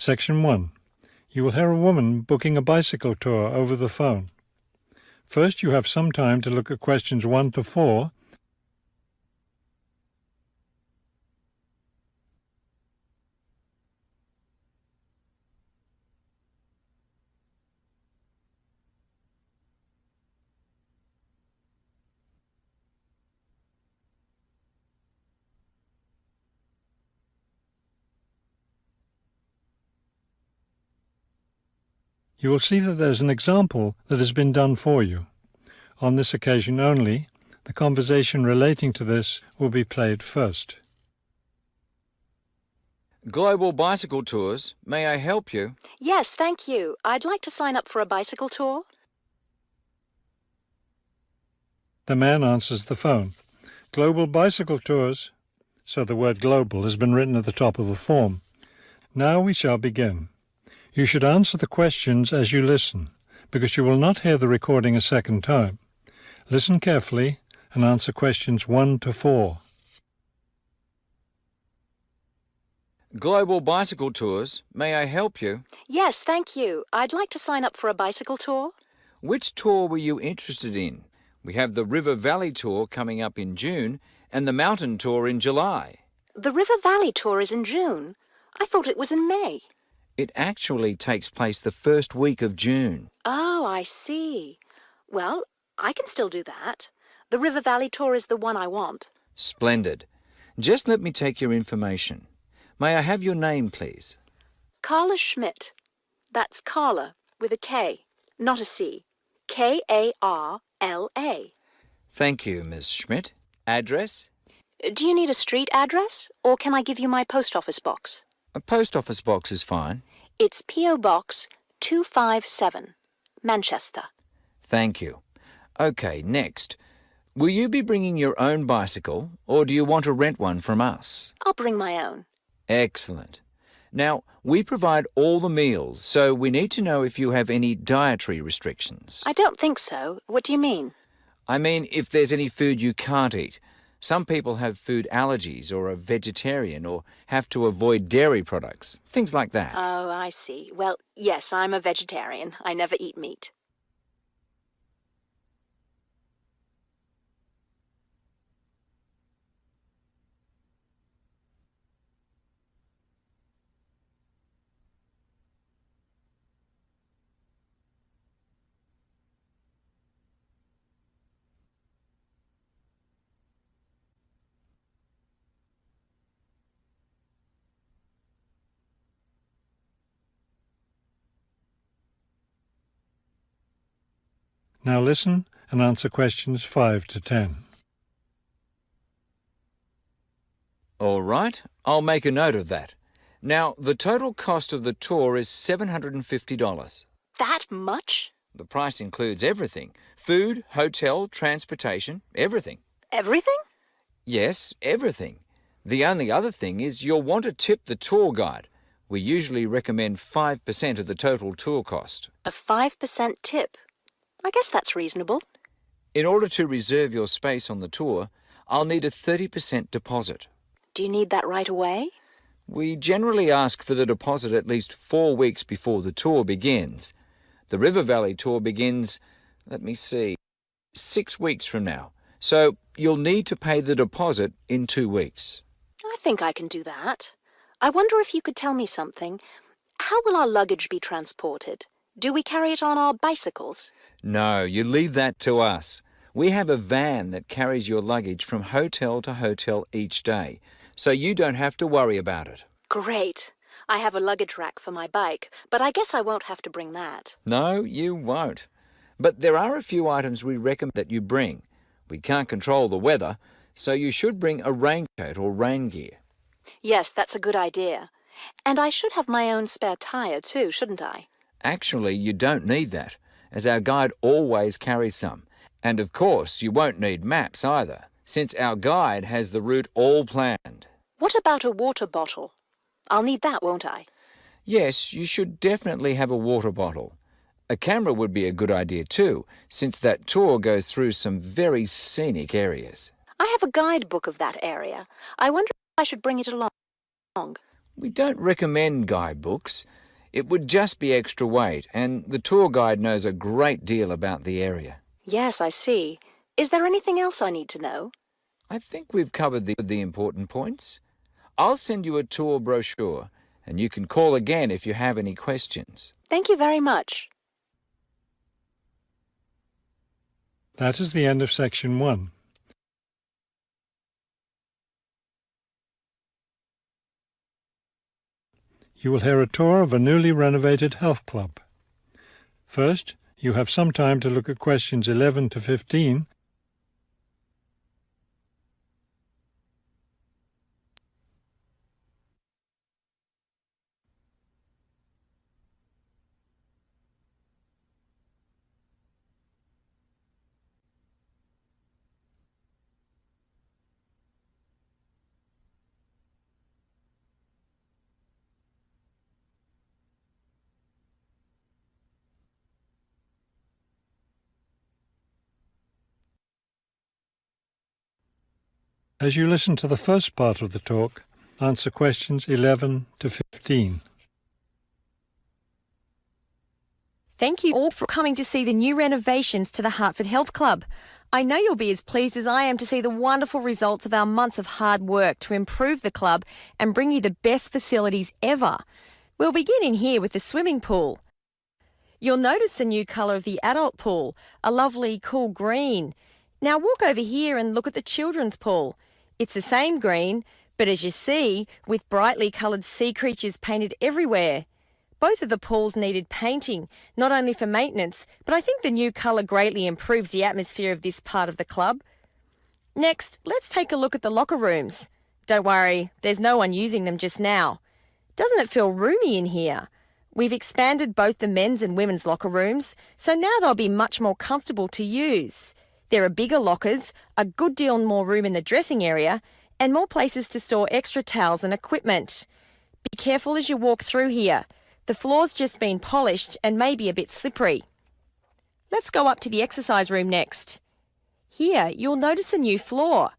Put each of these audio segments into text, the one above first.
Section 1. You will hear a woman booking a bicycle tour over the phone. First, you have some time to look at questions 1 to 4. You will see that there's an example that has been done for you. On this occasion only, the conversation relating to this will be played first. Global bicycle tours. May I help you? Yes, thank you. I'd like to sign up for a bicycle tour. The man answers the phone. Global bicycle tours. So the word global has been written at the top of the form. Now we shall begin. You should answer the questions as you listen, because you will not hear the recording a second time. Listen carefully and answer questions 1 to 4. Global bicycle tours. May I help you? Yes, thank you. I'd like to sign up for a bicycle tour. Which tour were you interested in? We have the River Valley tour coming up in June and the mountain tour in July. The River Valley tour is in June. I thought it was in May. It actually takes place the first week of June. Oh, I see. Well, I can still do that. The River Valley tour is the one I want. Splendid. Just let me take your information. May I have your name, please? Carla Schmidt. That's Carla with a K, not a C. K-A-R-L-A. Thank you, Ms. Schmidt. Address? Do you need a street address, or can I give you my post office box? A post office box is fine. It's P.O. Box 257, Manchester. Thank you. Okay, next. Will you be bringing your own bicycle, or do you want to rent one from us? I'll bring my own. Excellent. Now, we provide all the meals, so we need to know if you have any dietary restrictions. I don't think so. What do you mean? I mean, if there's any food you can't eat. Some people have food allergies or are vegetarian or have to avoid dairy products, things like that. Oh, I see. Well, yes, I'm a vegetarian. I never eat meat. Now listen and answer questions 5 to 10. All right, I'll make a note of that. Now, the total cost of the tour is $750. That much? The price includes everything. Food, hotel, transportation, everything. Everything? Yes, everything. The only other thing is you'll want to tip the tour guide. We usually recommend 5% of the total tour cost. A 5% tip. I guess that's reasonable. In order to reserve your space on the tour, I'll need a 30% deposit. Do you need that right away? We generally ask for the deposit at least 4 weeks before the tour begins. The River Valley tour begins, 6 weeks from now. So you'll need to pay the deposit in 2 weeks. I think I can do that. I wonder if you could tell me something. How will our luggage be transported? Do we carry it on our bicycles? No, you leave that to us. We have a van that carries your luggage from hotel to hotel each day, so you don't have to worry about it. Great. I have a luggage rack for my bike, but I guess I won't have to bring that. No, you won't. But there are a few items we recommend that you bring. We can't control the weather, so you should bring a raincoat or rain gear. Yes, that's a good idea. And I should have my own spare tire too, shouldn't I? Actually, you don't need that, as our guide always carries some. And of course, you won't need maps either, since our guide has the route all planned. What about a water bottle? I'll need that, won't I? Yes, you should definitely have a water bottle. A camera would be a good idea too, since that tour goes through some very scenic areas. I have a guidebook of that area. I wonder if I should bring it along. We don't recommend guidebooks. It would just be extra weight, and the tour guide knows a great deal about the area. Yes, I see. Is there anything else I need to know? I think we've covered the important points. I'll send you a tour brochure, and you can call again if you have any questions. Thank you very much. That is the end of section 1. You will hear a tour of a newly renovated health club. First, you have some time to look at questions 11 to 15. As you listen to the first part of the talk, answer questions 11 to 15. Thank you all for coming to see the new renovations to the Hartford Health Club. I know you'll be as pleased as I am to see the wonderful results of our months of hard work to improve the club and bring you the best facilities ever. We'll begin in here with the swimming pool. You'll notice the new colour of the adult pool, a lovely cool green. Now walk over here and look at the children's pool. It's the same green, but as you see, with brightly coloured sea creatures painted everywhere. Both of the pools needed painting, not only for maintenance, but I think the new colour greatly improves the atmosphere of this part of the club. Next, let's take a look at the locker rooms. Don't worry, there's no one using them just now. Doesn't it feel roomy in here? We've expanded both the men's and women's locker rooms, so now they'll be much more comfortable to use. There are bigger lockers, a good deal more room in the dressing area, and more places to store extra towels and equipment. Be careful as you walk through here. The floor's just been polished and may be a bit slippery. Let's go up to the exercise room next. Here, you'll notice a new floor.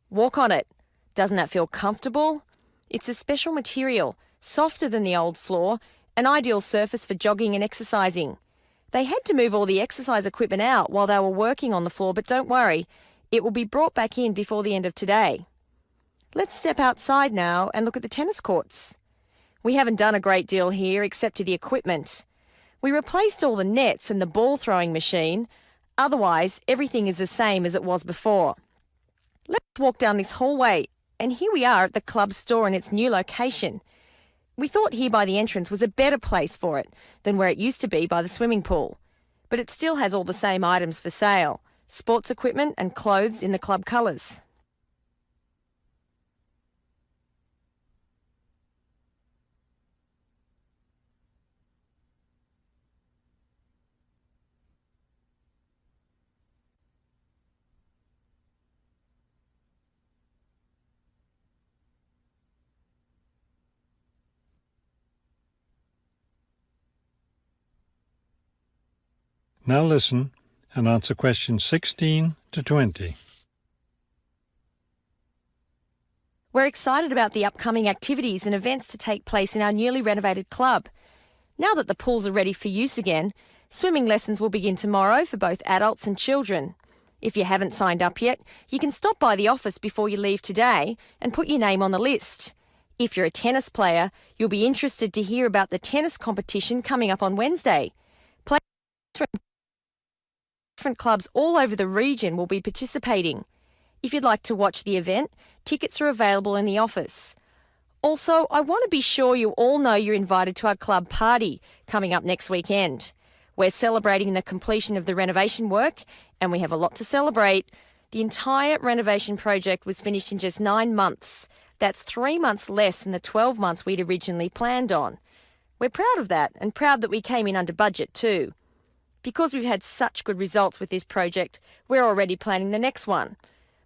Walk on it. Doesn't that feel comfortable? It's a special material, softer than the old floor, an ideal surface for jogging and exercising. They had to move all the exercise equipment out while they were working on the floor, but don't worry, it will be brought back in before the end of today. Let's step outside now and look at the tennis courts. We haven't done a great deal here except to the equipment. We replaced all the nets and the ball throwing machine. Otherwise, everything is the same as it was before. Let's walk down this hallway, and here we are at the club store in its new location. We thought here by the entrance was a better place for it than where it used to be by the swimming pool. But it still has all the same items for sale, sports equipment and clothes in the club colours. Now listen and answer questions 16 to 20. We're excited about the upcoming activities and events to take place in our newly renovated club. Now that the pools are ready for use again, swimming lessons will begin tomorrow for both adults and children. If you haven't signed up yet, you can stop by the office before you leave today and put your name on the list. If you're a tennis player, you'll be interested to hear about the tennis competition coming up on Wednesday. Players from different clubs all over the region will be participating. If you'd like to watch the event, tickets are available in the office. Also, I want to be sure you all know you're invited to our club party coming up next weekend. We're celebrating the completion of the renovation work, and we have a lot to celebrate. The entire renovation project was finished in just 9 months. That's 3 months less than the 12 months we'd originally planned on. We're proud of that, and proud that we came in under budget too. Because we've had such good results with this project, we're already planning the next one.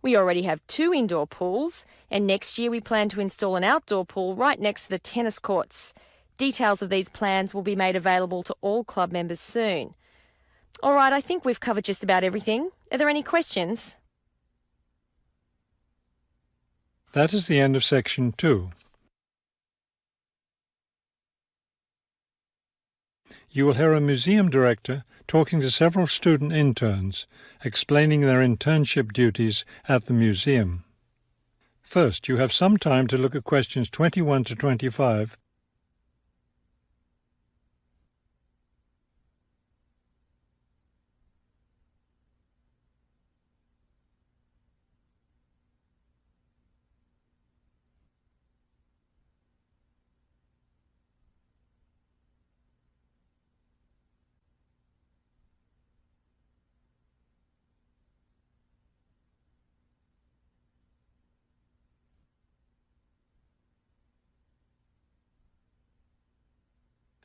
We already have 2 indoor pools, and next year we plan to install an outdoor pool right next to the tennis courts. Details of these plans will be made available to all club members soon. All right, I think we've covered just about everything. Are there any questions? That is the end of section 2. You will hear a museum director talking to several student interns, explaining their internship duties at the museum. First, you have some time to look at questions 21 to 25.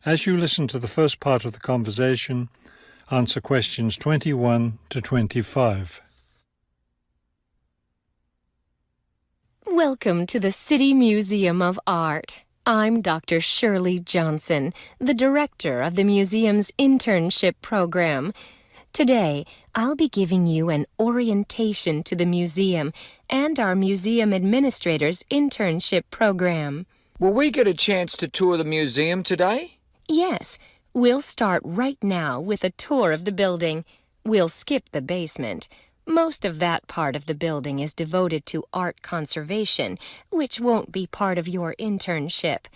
As you listen to the first part of the conversation, answer questions 21 to 25. Welcome to the City Museum of Art. I'm Dr. Shirley Johnson, the director of the museum's internship program. Today, I'll be giving you an orientation to the museum and our museum administrator's internship program. Will we get a chance to tour the museum today? Yes, we'll start right now with a tour of the building. We'll skip the basement. Most of that part of the building is devoted to art conservation, which won't be part of your internship.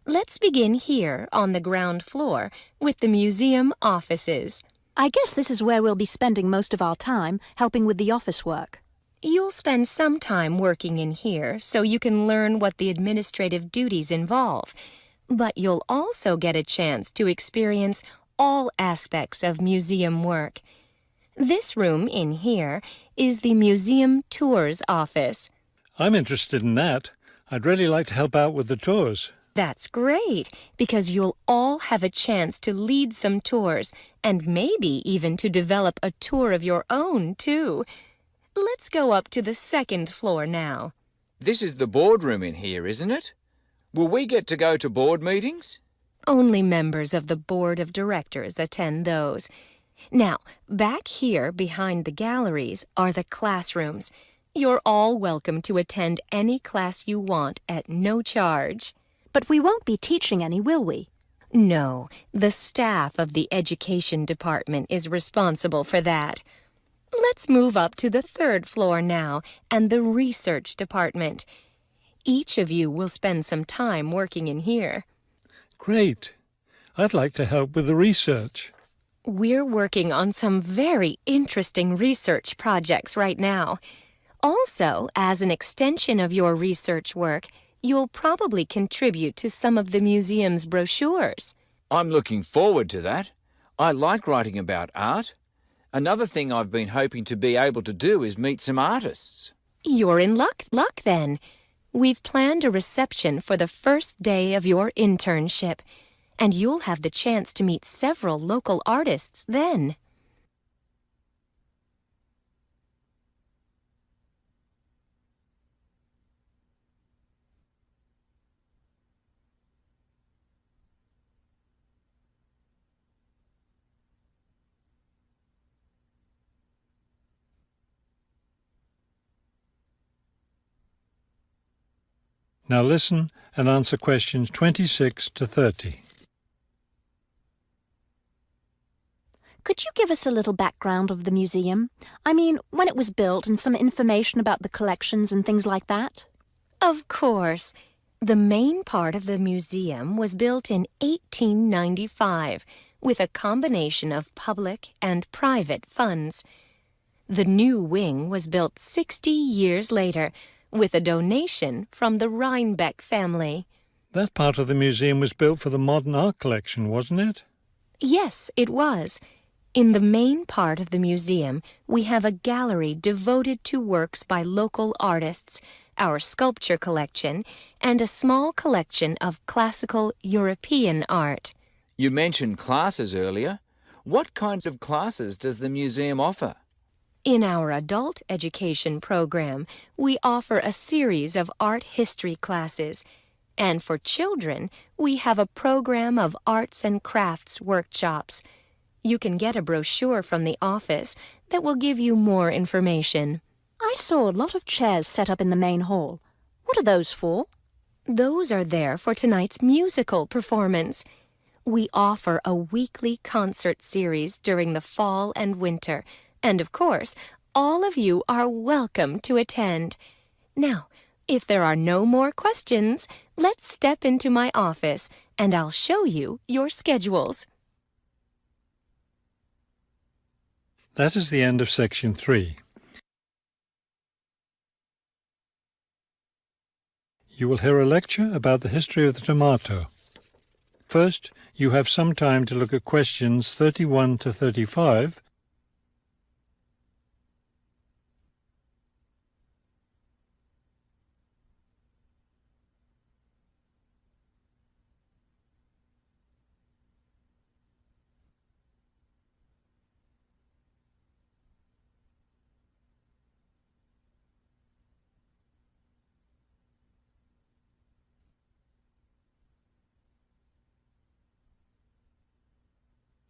Let's begin here on the ground floor with the museum offices. I guess this is where we'll be spending most of our time, helping with the office work. You'll spend some time working in here so you can learn what the administrative duties involve. But you'll also get a chance to experience all aspects of museum work. This room in here is the Museum Tours office. I'm interested in that. I'd really like to help out with the tours. That's great, because you'll all have a chance to lead some tours and maybe even to develop a tour of your own, too. Let's go up to the second floor now. This is the boardroom in here, isn't it? Will we get to go to board meetings? Only members of the board of directors attend those. Now, back here behind the galleries are the classrooms. You're all welcome to attend any class you want at no charge. But we won't be teaching any, will we? No, the staff of the education department is responsible for that. Let's move up to the third floor now and the research department. Each of you will spend some time working in here. Great. I'd like to help with the research. We're working on some very interesting research projects right now. Also, as an extension of your research work, you'll probably contribute to some of the museum's brochures. I'm looking forward to that. I like writing about art. Another thing I've been hoping to be able to do is meet some artists. You're in luck then. We've planned a reception for the first day of your internship, and you'll have the chance to meet several local artists then. Now listen and answer questions 26 to 30. Could you give us a little background of the museum? I mean, when it was built and some information about the collections and things like that? Of course. The main part of the museum was built in 1895 with a combination of public and private funds. The new wing was built 60 years later with a donation from the Rhinebeck family. That part of the museum was built for the modern art collection, wasn't it? Yes, it was. In the main part of the museum, we have a gallery devoted to works by local artists, our sculpture collection, and a small collection of classical European art. You mentioned classes earlier. What kinds of classes does the museum offer? In our adult education program, we offer a series of art history classes, and for children, we have a program of arts and crafts workshops. You can get a brochure from the office that will give you more information. I saw a lot of chairs set up in the main hall. What are those for? Those are there for tonight's musical performance. We offer a weekly concert series during the fall and winter, and of course, all of you are welcome to attend. Now, if there are no more questions, let's step into my office and I'll show you your schedules. That is the end of section 3. You will hear a lecture about the history of the tomato. First, you have some time to look at questions 31 to 35.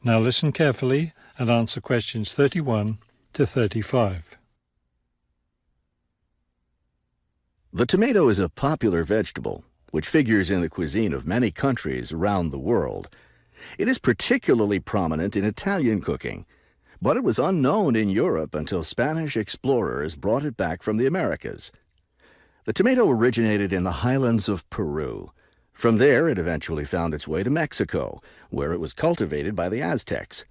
Now listen carefully and answer questions 31 to 35. The tomato is a popular vegetable, which figures in the cuisine of many countries around the world. It is particularly prominent in Italian cooking, but it was unknown in Europe until Spanish explorers brought it back from the Americas. The tomato originated in the highlands of Peru. From there, it eventually found its way to Mexico, where it was cultivated by the Aztecs.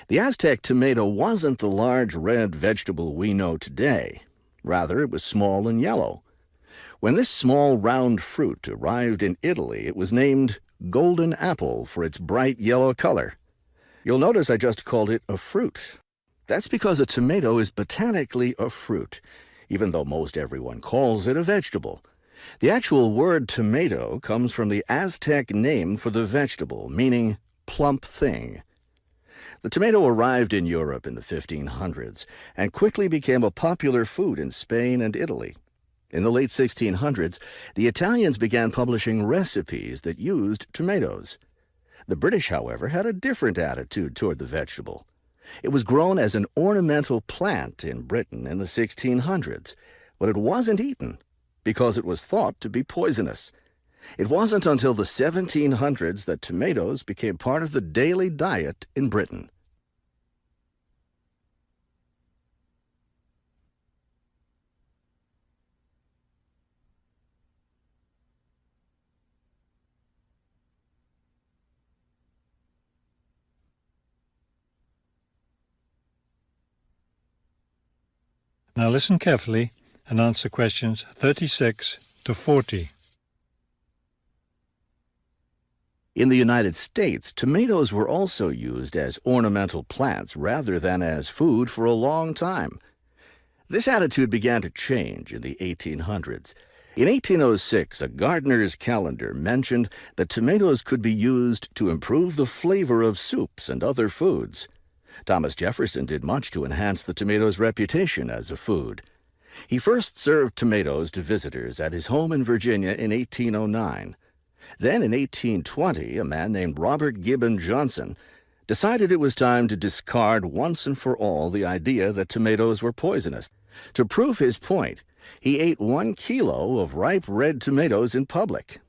The Aztec tomato wasn't the large red vegetable we know today. Rather, it was small and yellow. When this small round fruit arrived in Italy, it was named golden apple for its bright yellow color. You'll notice I just called it a fruit. That's because a tomato is botanically a fruit, even though most everyone calls it a vegetable. The actual word tomato comes from the Aztec name for the vegetable, meaning plump thing. The tomato arrived in Europe in the 1500s and quickly became a popular food in Spain and Italy. In the late 1600s, the Italians began publishing recipes that used tomatoes. The British, however, had a different attitude toward the vegetable. It was grown as an ornamental plant in Britain in the 1600s, but it wasn't eaten because it was thought to be poisonous. It wasn't until the 1700s that tomatoes became part of the daily diet in Britain. Now listen carefully and answer questions 36 to 40. In the United States, tomatoes were also used as ornamental plants rather than as food for a long time. This attitude began to change in the 1800s. In 1806, a gardener's calendar mentioned that tomatoes could be used to improve the flavor of soups and other foods. Thomas Jefferson did much to enhance the tomato's reputation as a food. He first served tomatoes to visitors at his home in Virginia in 1809. Then in 1820, a man named Robert Gibbon Johnson decided it was time to discard once and for all the idea that tomatoes were poisonous. To prove his point, he ate 1 kilo of ripe red tomatoes in public.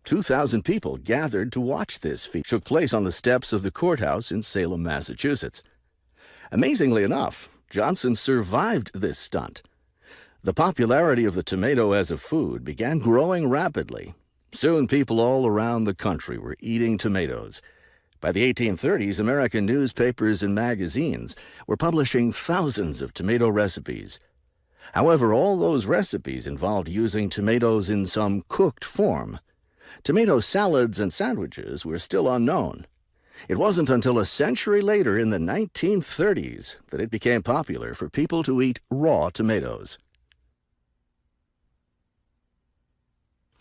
2,000 people gathered to watch this feat. It took place on the steps of the courthouse in Salem, Massachusetts. Amazingly enough, Johnson survived this stunt. The popularity of the tomato as a food began growing rapidly. Soon people all around the country were eating tomatoes. By the 1830s, American newspapers and magazines were publishing thousands of tomato recipes. However, all those recipes involved using tomatoes in some cooked form. Tomato salads and sandwiches were still unknown. It wasn't until a century later, in the 1930s, that it became popular for people to eat raw tomatoes.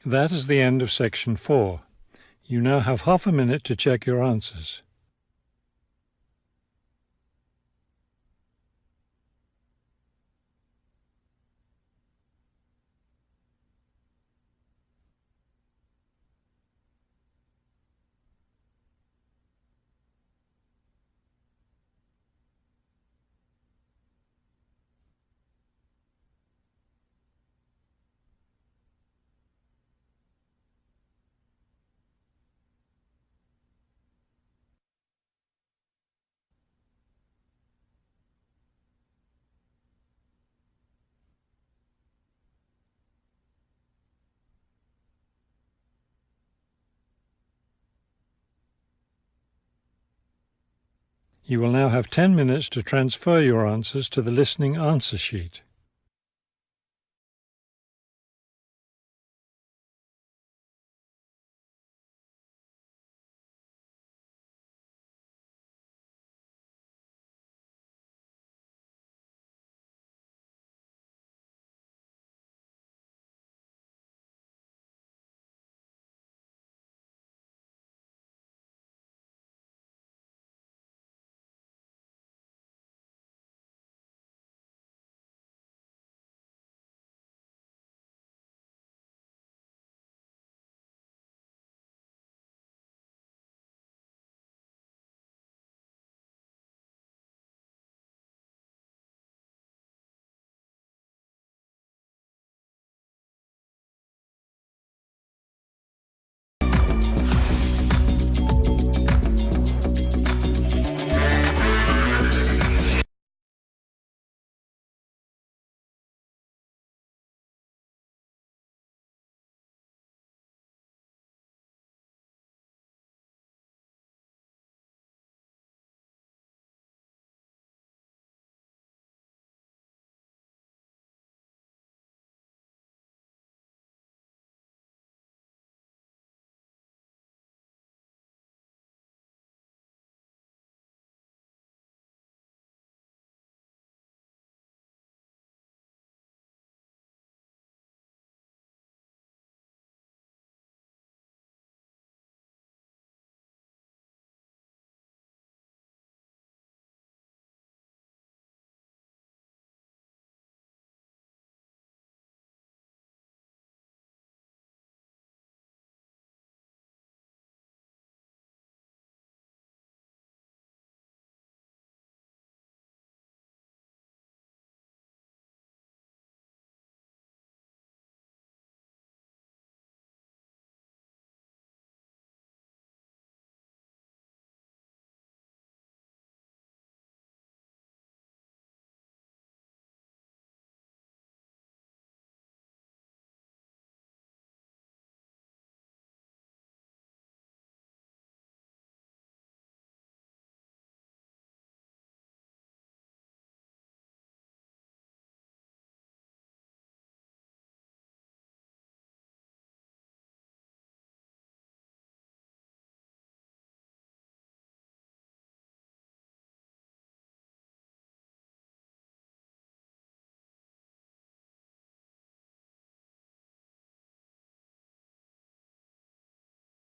That is the end of section 4. You now have half a minute to check your answers. You will now have 10 minutes to transfer your answers to the listening answer sheet.